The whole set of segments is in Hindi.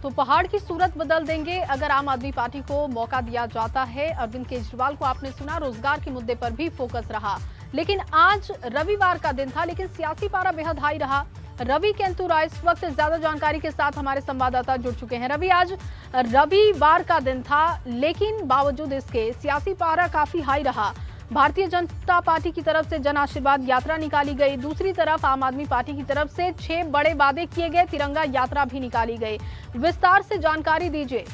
तो पहाड़ की सूरत बदल देंगे अगर आम आदमी पार्टी को मौका दिया जाता है। अरविंद केजरीवाल को आपने सुना, रोजगार के मुद्दे पर भी फोकस रहा। लेकिन आज रविवार का दिन था, लेकिन सियासी पारा बेहद हाई रहा। रवि केंतु राय इस वक्त ज्यादा जानकारी के साथ हमारे संवाददाता जुड़ चुके हैं। रवि, आज रविवार का दिन था, लेकिन बावजूद इसके सियासी पारा काफी हाई रहा। भारतीय जनता पार्टी की तरफ से जन आशीर्वाद यात्रा निकाली गई, दूसरी तरफ आम आदमी पार्टी की तरफ से 6 बड़े वादे किए गए, तिरंगा यात्रा भी निकाली गई। विस्तार से जानकारी दीजिए।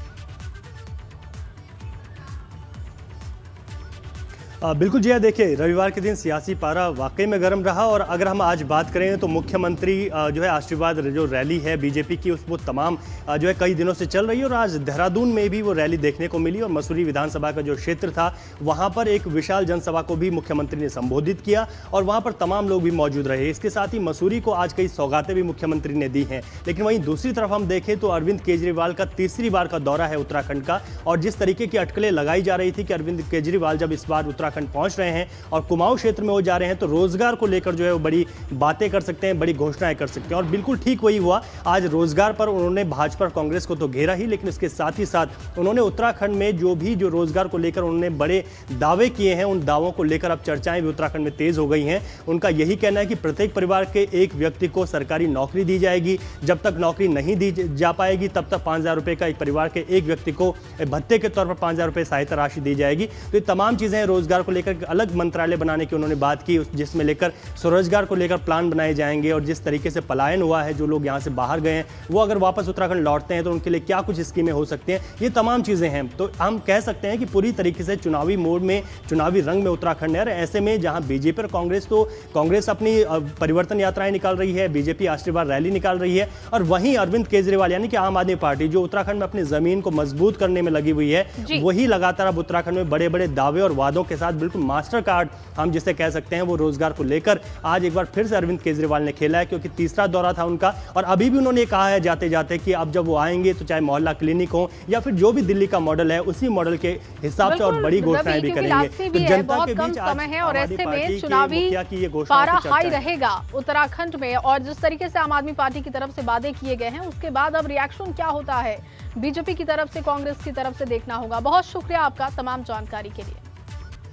बिल्कुल जी, देखिए रविवार के दिन सियासी पारा वाकई में गर्म रहा। और अगर हम आज बात करें तो मुख्यमंत्री जो है आशीर्वाद जो रैली है बीजेपी की, वो तमाम जो है कई दिनों से चल रही है। और आज देहरादून में भी वो रैली देखने को मिली और मसूरी विधानसभा का जो क्षेत्र था वहाँ पर एक विशाल जनसभा को भी मुख्यमंत्री ने संबोधित किया और वहाँ पर तमाम लोग भी मौजूद रहे। इसके साथ ही मसूरी को आज कई सौगातें भी मुख्यमंत्री ने दी हैं। लेकिन वहीं दूसरी तरफ हम देखें तो अरविंद केजरीवाल का तीसरी बार का दौरा है उत्तराखंड का, और जिस तरीके की अटकलें लगाई जा रही थी कि अरविंद केजरीवाल जब इस बार उत्तराखंड पहुंच रहे हैं और कुमाऊं क्षेत्र में वो जा रहे हैं तो रोजगार को लेकर जो है वो बड़ी बातें कर सकते हैं, बड़ी घोषणाएं कर सकते हैं। और बिल्कुल ठीक वही हुआ। आज रोजगार पर उन्होंने भाजपा और कांग्रेस को तो घेरा ही, लेकिन इसके साथ ही साथ उन्होंने उत्तराखंड में जो रोजगार को लेकर उन्होंने बड़े दावे किए हैं, उन दावों को लेकर अब चर्चाएं भी उत्तराखंड में तेज हो गई हैं। उनका यही कहना है कि प्रत्येक परिवार के एक व्यक्ति को सरकारी नौकरी दी जाएगी। जब तक नौकरी नहीं दी जा पाएगी तब तक 5,000 रुपये का एक परिवार के एक व्यक्ति को भत्ते के तौर पर 5,000 रुपये सहायता राशि दी जाएगी। तो ये तमाम चीजें रोजगार को लेकर अलग मंत्रालय बनाने की उन्होंने बात की, जिसमें लेकर स्वरोजगार को लेकर प्लान बनाए जाएंगे। और जिस तरीके से पलायन हुआ है, जो लोग यहां से बाहर गए हैं वो अगर वापस उत्तराखंड लौटते हैं तो उनके लिए क्या कुछ स्कीमें हो सकती हैं, ये तमाम चीजें हैं। तो हम कह सकते हैं कि पूरी तरीके से चुनावी मोड में, चुनावी रंग में उत्तराखंड है। ऐसे में जहां बीजेपी और कांग्रेस, तो कांग्रेस अपनी परिवर्तन यात्राएं निकाल रही है, बीजेपी आशीर्वाद रैली निकाल रही है, और वहीं अरविंद केजरीवाल यानी कि आम आदमी पार्टी जो उत्तराखंड में अपनी जमीन को मजबूत करने में लगी हुई है, वही लगातार अब उत्तराखंड में बड़े बड़े दावे और वादों के साथ बिल्कुल मास्टर कार्ड हम जिसे कह सकते हैं वो रोजगार को लेकर आज एक बार फिर से अरविंद केजरीवाल ने खेला है, क्योंकि तीसरा दौरा था उनका। और अभी भी उन्होंने कहा है जाते जाते कि अब जब वो आएंगे तो चाहे मोहल्ला क्लिनिक हो या फिर जो भी दिल्ली का मॉडल है उसी मॉडल के हिसाब से और बड़ी घोषणाएं भी करेंगे। तो जनता के बीच समय है और ऐसे में चुनावी पारा हाई रहेगा उत्तराखंड में। और जिस तरीके से आम आदमी पार्टी की तरफ से वादे किए गए हैं, उसके बाद अब रिएक्शन क्या होता है बीजेपी की तरफ से, कांग्रेस की तरफ से, देखना होगा। बहुत शुक्रिया आपका तमाम जानकारी के लिए।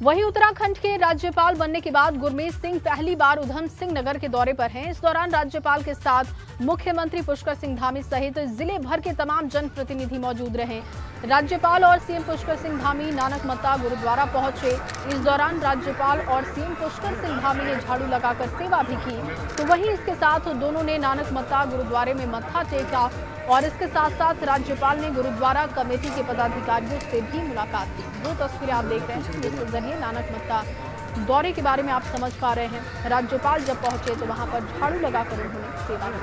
वहीं उत्तराखंड के राज्यपाल बनने के बाद गुरमीत सिंह पहली बार उधम सिंह नगर के दौरे पर हैं। इस दौरान राज्यपाल के साथ मुख्यमंत्री पुष्कर सिंह धामी सहित जिले भर के तमाम जनप्रतिनिधि मौजूद रहे। राज्यपाल और सीएम पुष्कर सिंह धामी नानक मत्ता गुरुद्वारा पहुंचे। इस दौरान राज्यपाल और सीएम पुष्कर सिंह धामी ने झाड़ू लगाकर सेवा भी की। तो वहीं इसके साथ दोनों ने नानक मत्ता गुरुद्वारे में मत्था टेका और इसके साथ साथ राज्यपाल ने गुरुद्वारा कमेटी के पदाधिकारियों से भी मुलाकात की। वो तस्वीरें आप देख रहे हैं, जिसके जरिए नानक मत्ता दौरे के बारे में आप समझ पा रहे हैं। राज्यपाल जब पहुंचे तो वहां पर झाड़ू लगाकर उन्होंने सेवा की।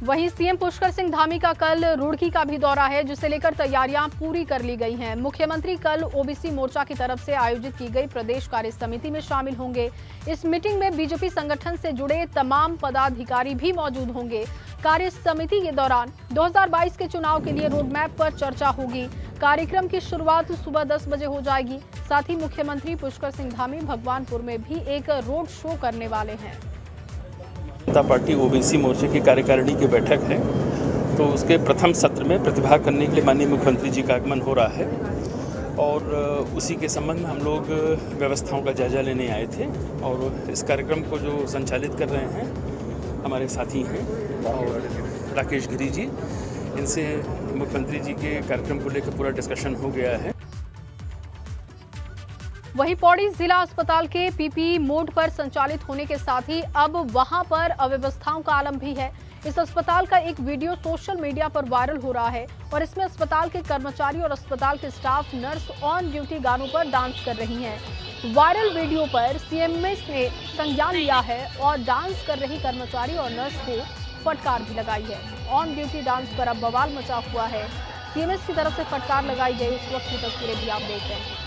वहीं सीएम पुष्कर सिंह धामी का कल रुड़की का भी दौरा है, जिसे लेकर तैयारियां पूरी कर ली गई हैं। मुख्यमंत्री कल ओबीसी मोर्चा की तरफ से आयोजित की गई प्रदेश कार्य समिति में शामिल होंगे। इस मीटिंग में बीजेपी संगठन से जुड़े तमाम पदाधिकारी भी मौजूद होंगे। कार्य समिति के दौरान 2022 के चुनाव के लिए रोड मैप पर चर्चा होगी। कार्यक्रम की शुरुआत सुबह 10 बजे हो जाएगी। साथ ही मुख्यमंत्री पुष्कर सिंह धामी भगवानपुर में भी एक रोड शो करने वाले हैं। जनता पार्टी ओबीसी मोर्चे की कार्यकारिणी की बैठक है, तो उसके प्रथम सत्र में प्रतिभाग करने के लिए माननीय मुख्यमंत्री जी का आगमन हो रहा है और उसी के संबंध में हम लोग व्यवस्थाओं का जायजा लेने आए थे। और इस कार्यक्रम को जो संचालित कर रहे हैं हमारे साथी हैं और राकेश गिरी जी, इनसे मुख्यमंत्री जी के कार्यक्रम को लेकर पूरा डिस्कशन हो गया है। वहीं पौड़ी जिला अस्पताल के पीपीई मोड पर संचालित होने के साथ ही अब वहां पर अव्यवस्थाओं का आलम भी है। इस अस्पताल का एक वीडियो सोशल मीडिया पर वायरल हो रहा है और इसमें अस्पताल के कर्मचारी और अस्पताल के स्टाफ नर्स ऑन ड्यूटी गानों पर डांस कर रही हैं। वायरल वीडियो पर सीएमएस ने संज्ञान लिया है और डांस कर रही कर्मचारी और नर्स को फटकार भी लगाई है। ऑन ड्यूटी डांस पर अब बवाल मचा हुआ है। सीएमएस की तरफ से फटकार लगाई गई उस वक्त की तस्वीरें भी आप देख रहे हैं।